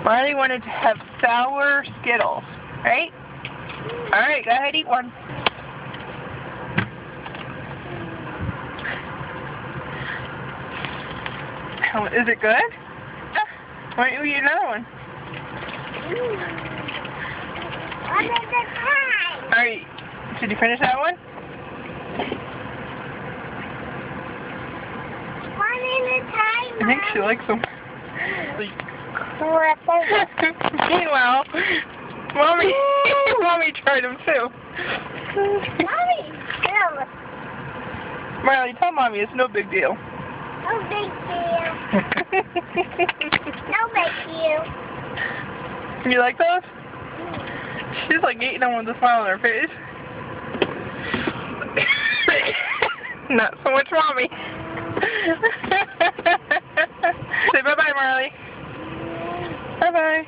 Marley wanted to have sour Skittles, right? Alright, go ahead, eat one. Is it good? Why don't you eat another one? Alright, did you finish that one? One at a time. I think she likes them. Meanwhile, Mommy tried them too. Mommy, still. Marley, tell Mommy it's no big deal. No big deal. No big deal. You like those? She's like eating them with a smile on her face. Not so much Mommy. Say bye-bye, Marley. Bye-bye.